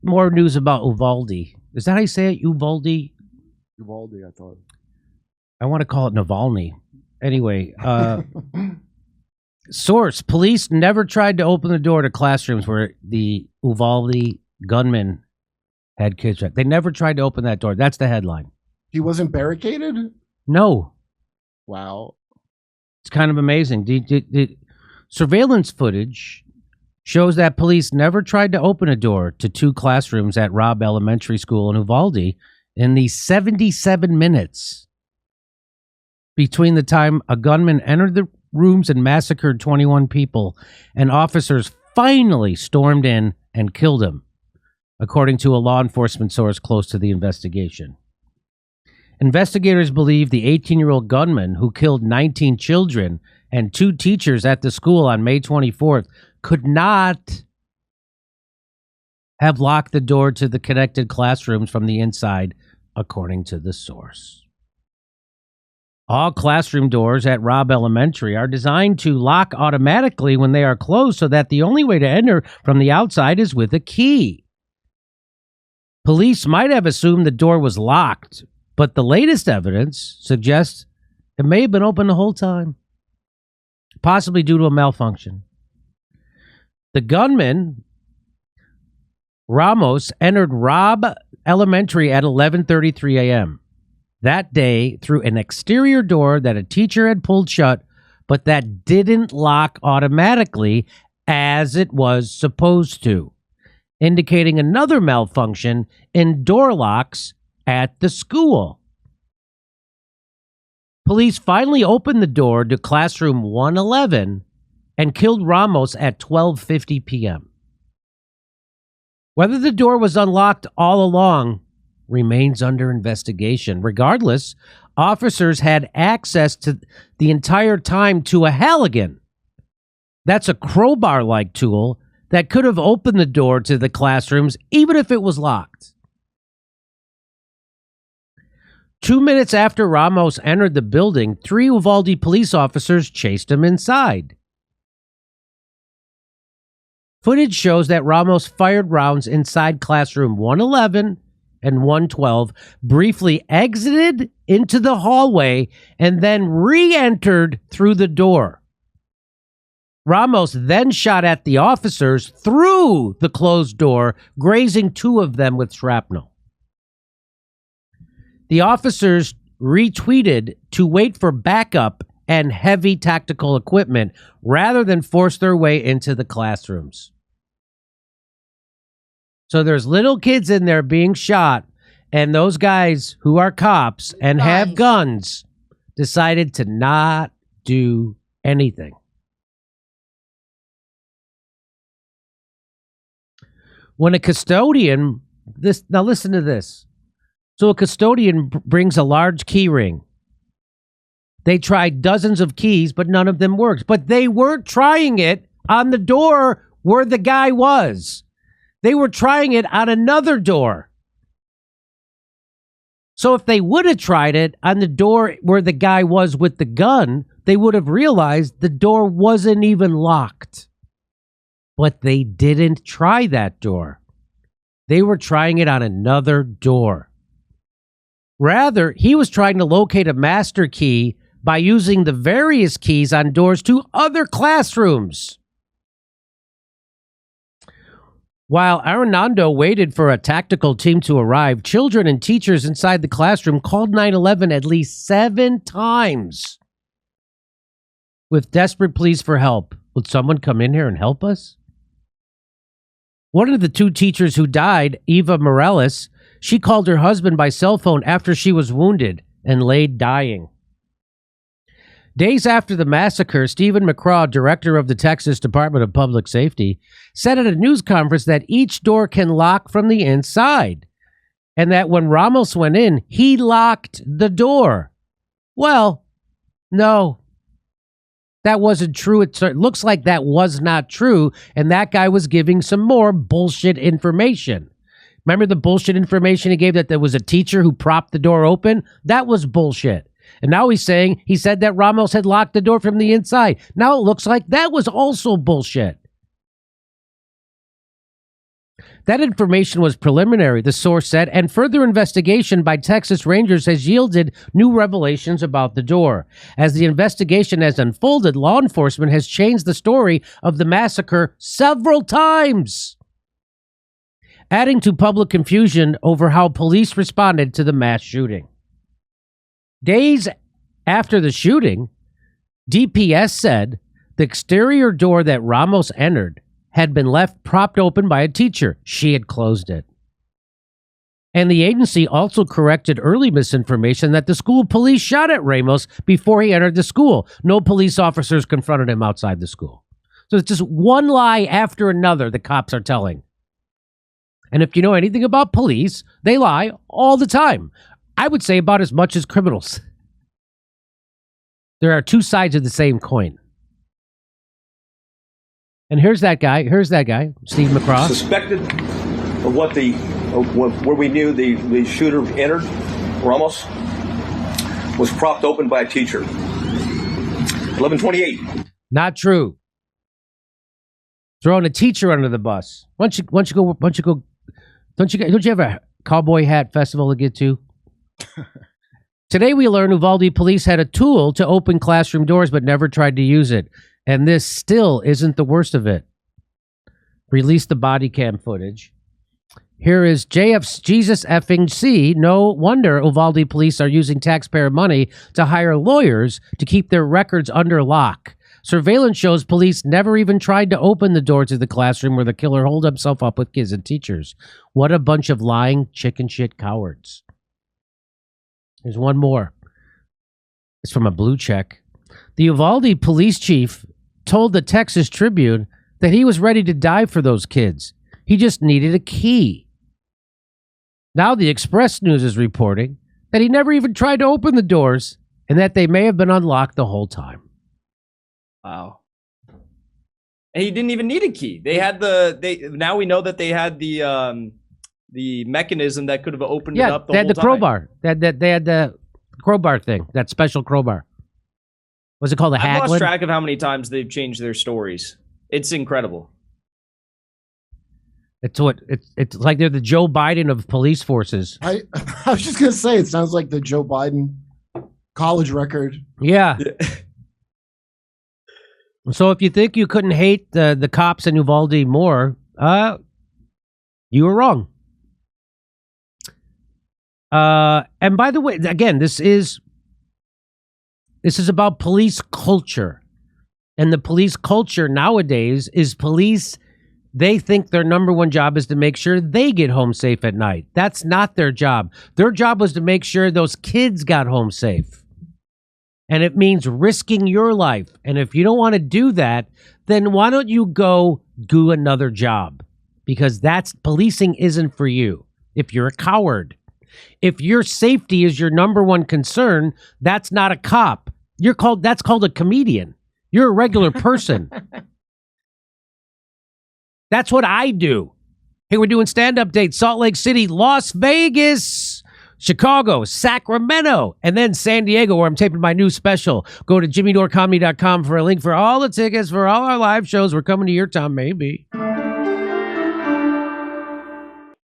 more news about Uvalde. Is that how you say it? Uvalde? Uvalde, I thought. I want to call it Navalny. Anyway, source, police never tried to open the door to classrooms where the Uvalde gunman had kids. They never tried to open that door. That's the headline. He wasn't barricaded? No. Wow. It's kind of amazing. The surveillance footage shows that police never tried to open a door to 2 classrooms at Robb Elementary School in Uvalde in the 77 minutes between the time a gunman entered the rooms and massacred 21 people and officers finally stormed in and killed him, according to a law enforcement source close to the investigation. Investigators believe the 18-year-old gunman who killed 19 children and 2 teachers at the school on May 24th could not have locked the door to the connected classrooms from the inside, according to the source. All classroom doors at Robb Elementary are designed to lock automatically when they are closed so that the only way to enter from the outside is with a key. Police might have assumed the door was locked, but the latest evidence suggests it may have been open the whole time, possibly due to a malfunction. The gunman, Ramos, entered Robb Elementary at 11:33 a.m. that day through an exterior door that a teacher had pulled shut, but that didn't lock automatically as it was supposed to, indicating another malfunction in door locks at the school. Police finally opened the door to classroom 111 and killed Ramos at 12:50 p.m. Whether the door was unlocked all along remains under investigation. Regardless, officers had access to the entire time to a Halligan. That's a crowbar-like tool that could have opened the door to the classrooms even if it was locked. 2 minutes after Ramos entered the building, 3 Uvalde police officers chased him inside. Footage shows that Ramos fired rounds inside classroom 111 and 112, briefly exited into the hallway, and then re-entered through the door. Ramos then shot at the officers through the closed door, grazing 2 of them with shrapnel. The officers retweeted to wait for backup and heavy tactical equipment rather than force their way into the classrooms. So there's little kids in there being shot, and those guys who are cops and have guns decided to not do anything. When a custodian, now listen to this. So a custodian brings a large key ring. They tried dozens of keys, but none of them worked. But they weren't trying it on the door where the guy was. They were trying it on another door. So if they would have tried it on the door where the guy was with the gun, they would have realized the door wasn't even locked. But they didn't try that door. They were trying it on another door. Rather, he was trying to locate a master key by using the various keys on doors to other classrooms. While Arnando waited for a tactical team to arrive, children and teachers inside the classroom called 911 at least 7 times with desperate pleas for help. Would someone come in here and help us? One of the 2 teachers who died, Eva Morales, she called her husband by cell phone after she was wounded and laid dying. Days after the massacre, Stephen McCraw, director of the Texas Department of Public Safety, said at a news conference that each door can lock from the inside, and that when Ramos went in, he locked the door. Well, no, that wasn't true. It looks like that was not true, and that guy was giving some more bullshit information. Remember the bullshit information he gave that there was a teacher who propped the door open? That was bullshit. And now he's saying he said that Ramos had locked the door from the inside. Now it looks like that was also bullshit. That information was preliminary, the source said, and further investigation by Texas Rangers has yielded new revelations about the door. As the investigation has unfolded, law enforcement has changed the story of the massacre several times, adding to public confusion over how police responded to the mass shooting. Days after the shooting, DPS said the exterior door that Ramos entered had been left propped open by a teacher. She had closed it. And the agency also corrected early misinformation that the school police shot at Ramos before he entered the school. No police officers confronted him outside the school. So it's just one lie after another the cops are telling. And if you know anything about police, they lie all the time. I would say about as much as criminals. There are two sides of the same coin. And here's that guy, Steve McCraw. Suspected of where we knew the shooter entered, Ramos, was propped open by a teacher. 11:28. Not true. Throwing a teacher under the bus. Don't you have a cowboy hat festival to get to? Today we learned Uvalde police had a tool to open classroom doors but never tried to use it. And this still isn't the worst of it. Release the body cam footage. Here is JF's Jesus effing C. No wonder Uvalde police are using taxpayer money to hire lawyers to keep their records under lock. Surveillance shows police never even tried to open the door to the classroom where the killer holed himself up with kids and teachers. What a bunch of lying chicken shit cowards. There's one more. It's from a blue check. The Uvalde police chief told the Texas Tribune that he was ready to die for those kids. He just needed a key. Now the Express News is reporting that he never even tried to open the doors and that they may have been unlocked the whole time. Wow. And he didn't even need a key. Now we know that they had the mechanism that could have opened it up the whole time. They had the crowbar. They had the crowbar thing, that special crowbar. Was it called a Haglin? I've lost track of how many times they've changed their stories. It's incredible. It's like they're the Joe Biden of police forces. I was just gonna say it sounds like the Joe Biden college record. Yeah. So if you think you couldn't hate the cops in Uvalde more, you were wrong. And by the way, again, this is about police culture. And the police culture nowadays is police, they think their number one job is to make sure they get home safe at night. That's not their job. Their job was to make sure those kids got home safe. And it means risking your life. And if you don't want to do that, then why don't you go do another job? Because policing isn't for you. If you're a coward. If your safety is your number one concern, that's not a cop. That's called a comedian. You're a regular person. That's what I do. Hey, we're doing stand-up dates. Salt Lake City, Las Vegas, Chicago, Sacramento, and then San Diego, where I'm taping my new special. Go to jimmydorecomedy.com for a link for all the tickets for all our live shows. We're coming to your town, maybe.